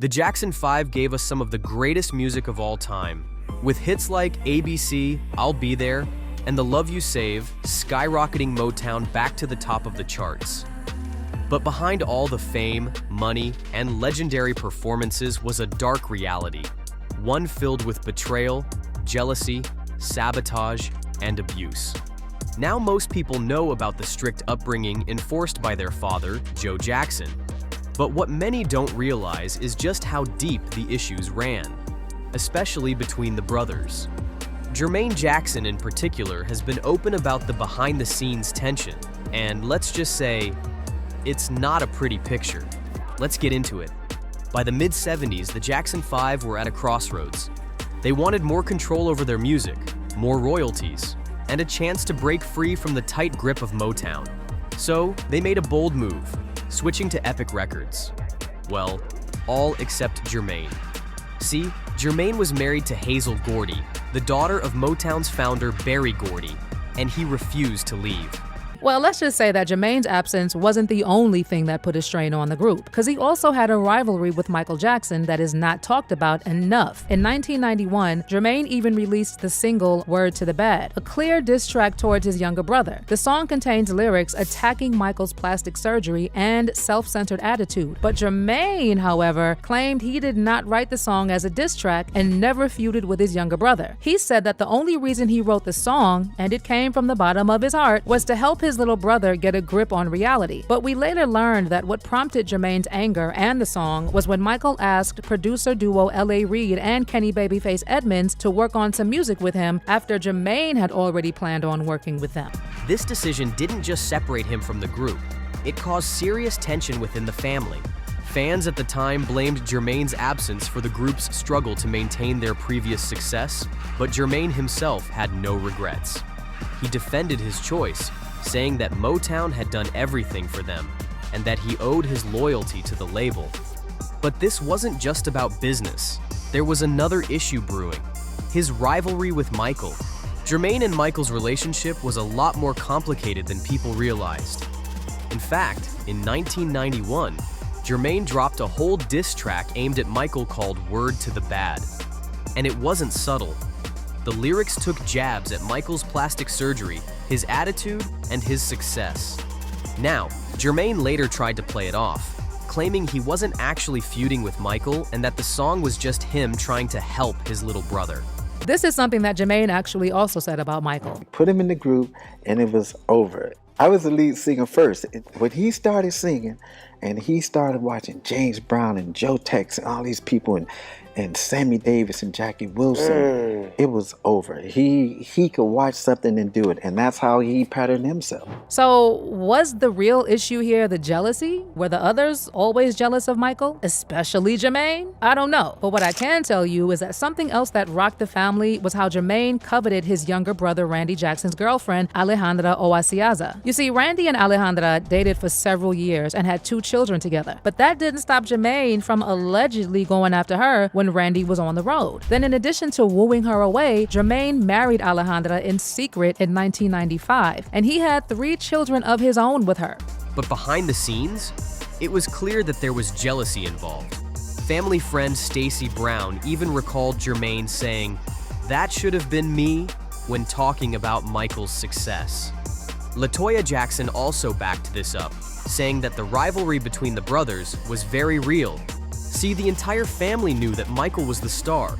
The Jackson 5 gave us some of the greatest music of all time, with hits like ABC, I'll Be There, and The Love You Save skyrocketing Motown back to the top of the charts. But behind all the fame, money, and legendary performances was a dark reality, one filled with betrayal, jealousy, sabotage, and abuse. Now most people know about the strict upbringing enforced by their father, Joe Jackson. But what many don't realize is just how deep the issues ran, especially between the brothers. Jermaine Jackson in particular has been open about the behind-the-scenes tension, and let's just say, it's not a pretty picture. Let's get into it. By the mid-70s, the Jackson 5 were at a crossroads. They wanted more control over their music, more royalties, and a chance to break free from the tight grip of Motown. So, they made a bold move, switching to Epic Records. Well, all except Jermaine. See, Jermaine was married to Hazel Gordy, the daughter of Motown's founder Berry Gordy, and he refused to leave. Well, let's just say that Jermaine's absence wasn't the only thing that put a strain on the group, because he also had a rivalry with Michael Jackson that is not talked about enough. In 1991, Jermaine even released the single Word to the Bad, a clear diss track towards his younger brother. The song contains lyrics attacking Michael's plastic surgery and self-centered attitude. But Jermaine, however, claimed he did not write the song as a diss track and never feuded with his younger brother. He said that the only reason he wrote the song, and it came from the bottom of his heart, was to help his little brother get a grip on reality. But we later learned that what prompted Jermaine's anger and the song was when Michael asked producer duo L.A. Reid and Kenny Babyface Edmonds to work on some music with him after Jermaine had already planned on working with them. This decision didn't just separate him from the group, it caused serious tension within the family. Fans at the time blamed Jermaine's absence for the group's struggle to maintain their previous success, but Jermaine himself had no regrets. He defended his choice, saying that Motown had done everything for them and that he owed his loyalty to the label. But this wasn't just about business. There was another issue brewing: his rivalry with Michael. Jermaine and Michael's relationship was a lot more complicated than people realized. In fact, in 1991, Jermaine dropped a whole diss track aimed at Michael called Word to the Bad. And it wasn't subtle. The lyrics took jabs at Michael's plastic surgery, his attitude, and his success. Now, Jermaine later tried to play it off, claiming he wasn't actually feuding with Michael and that the song was just him trying to help his little brother. This is something that Jermaine actually also said about Michael. Put him in the group and it was over. I was the lead singer first. When he started singing and he started watching James Brown and Joe Tex and all these people and Sammy Davis and Jackie Wilson, it was over. He could watch something and do it, and that's how he patterned himself. So was the real issue here the jealousy? Were the others always jealous of Michael, especially Jermaine? I don't know, but what I can tell you is that something else that rocked the family was how Jermaine coveted his younger brother Randy Jackson's girlfriend, Alejandra Oasiaza. You see, Randy and Alejandra dated for several years and had 2 children together, but that didn't stop Jermaine from allegedly going after her when Randy was on the road. Then in addition to wooing her away, Jermaine married Alejandra in secret in 1995, and he had 3 children of his own with her. But behind the scenes, it was clear that there was jealousy involved. Family friend Stacey Brown even recalled Jermaine saying, "That should have been me," when talking about Michael's success. LaToya Jackson also backed this up, saying that the rivalry between the brothers was very real. See, the entire family knew that Michael was the star.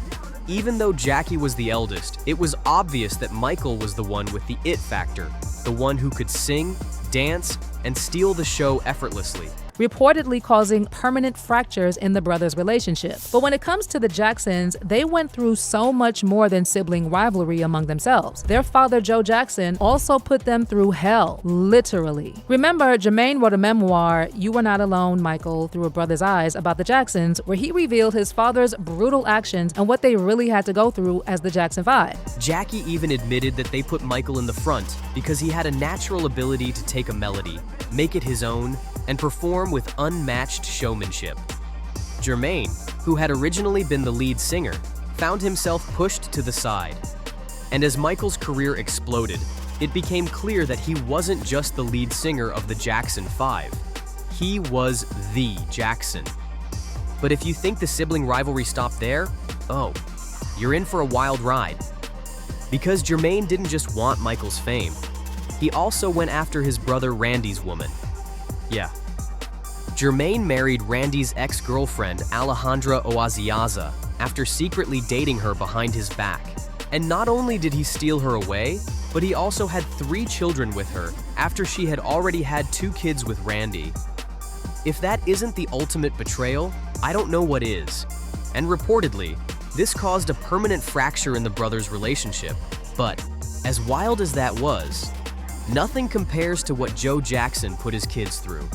Even though Jackie was the eldest, it was obvious that Michael was the one with the it factor, the one who could sing, dance, and steal the show effortlessly, reportedly causing permanent fractures in the brothers' relationship. But when it comes to the Jacksons, they went through so much more than sibling rivalry among themselves. Their father, Joe Jackson, also put them through hell, literally. Remember, Jermaine wrote a memoir, You Were Not Alone, Michael, Through a Brother's Eyes, about the Jacksons, where he revealed his father's brutal actions and what they really had to go through as the Jackson 5. Jackie even admitted that they put Michael in the front because he had a natural ability to take a melody, make it his own, and perform with unmatched showmanship. Jermaine, who had originally been the lead singer, found himself pushed to the side. And as Michael's career exploded, it became clear that he wasn't just the lead singer of the Jackson 5. He was the Jackson. But if you think the sibling rivalry stopped there, oh, you're in for a wild ride. Because Jermaine didn't just want Michael's fame, he also went after his brother Randy's woman. Yeah. Jermaine married Randy's ex-girlfriend Alejandra Oaziaza after secretly dating her behind his back. And not only did he steal her away, but he also had 3 children with her after she had already had 2 kids with Randy. If that isn't the ultimate betrayal, I don't know what is. And reportedly, this caused a permanent fracture in the brothers' relationship. But as wild as that was, nothing compares to what Joe Jackson put his kids through.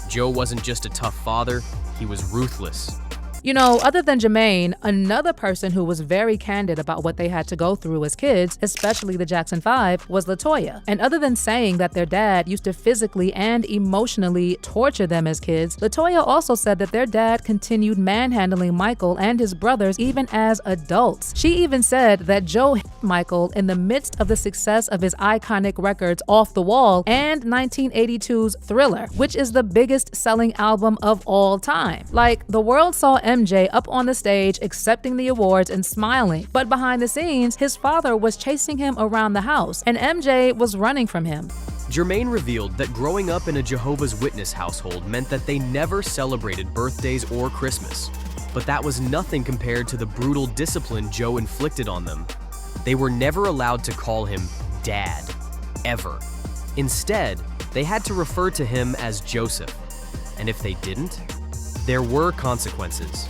Joe wasn't just a tough father, he was ruthless. You know, other than Jermaine, another person who was very candid about what they had to go through as kids, especially the Jackson 5, was LaToya. And other than saying that their dad used to physically and emotionally torture them as kids, LaToya also said that their dad continued manhandling Michael and his brothers even as adults. She even said that Joe hit Michael in the midst of the success of his iconic records Off the Wall and 1982's Thriller, which is the biggest selling album of all time. Like, the world saw MJ up on the stage accepting the awards and smiling, but behind the scenes, his father was chasing him around the house, and MJ was running from him. Jermaine revealed that growing up in a Jehovah's Witness household meant that they never celebrated birthdays or Christmas. But that was nothing compared to the brutal discipline Joe inflicted on them. They were never allowed to call him Dad, ever. Instead, they had to refer to him as Joseph. And if they didn't, there were consequences.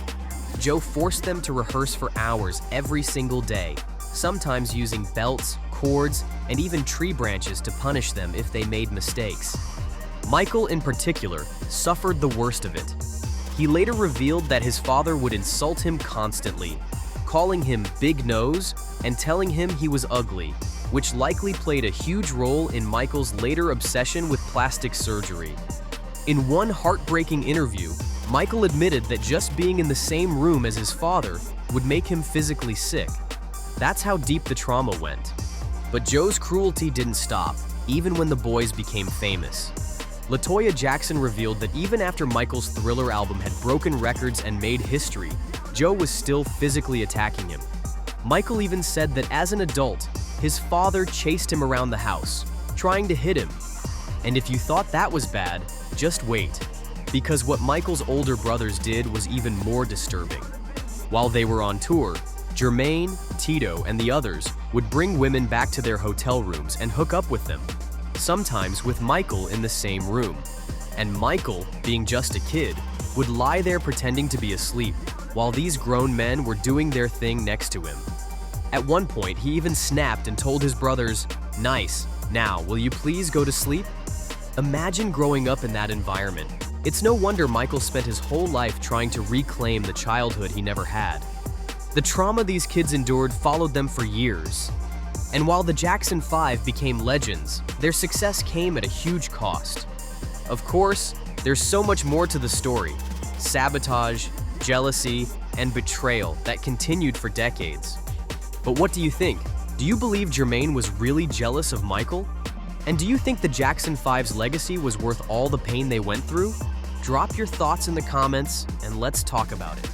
Joe forced them to rehearse for hours every single day, sometimes using belts, cords, and even tree branches to punish them if they made mistakes. Michael, in particular, suffered the worst of it. He later revealed that his father would insult him constantly, calling him Big Nose and telling him he was ugly, which likely played a huge role in Michael's later obsession with plastic surgery. In one heartbreaking interview, Michael admitted that just being in the same room as his father would make him physically sick. That's how deep the trauma went. But Joe's cruelty didn't stop, even when the boys became famous. LaToya Jackson revealed that even after Michael's Thriller album had broken records and made history, Joe was still physically attacking him. Michael even said that as an adult, his father chased him around the house, trying to hit him. And if you thought that was bad, just wait. Because what Michael's older brothers did was even more disturbing. While they were on tour, Jermaine, Tito, and the others would bring women back to their hotel rooms and hook up with them, sometimes with Michael in the same room. And Michael, being just a kid, would lie there pretending to be asleep, while these grown men were doing their thing next to him. At one point, he even snapped and told his brothers, "Nice, now will you please go to sleep?" Imagine growing up in that environment. It's no wonder Michael spent his whole life trying to reclaim the childhood he never had. The trauma these kids endured followed them for years. And while the Jackson 5 became legends, their success came at a huge cost. Of course, there's so much more to the story: sabotage, jealousy, and betrayal that continued for decades. But what do you think? Do you believe Jermaine was really jealous of Michael? And do you think the Jackson 5's legacy was worth all the pain they went through? Drop your thoughts in the comments and let's talk about it.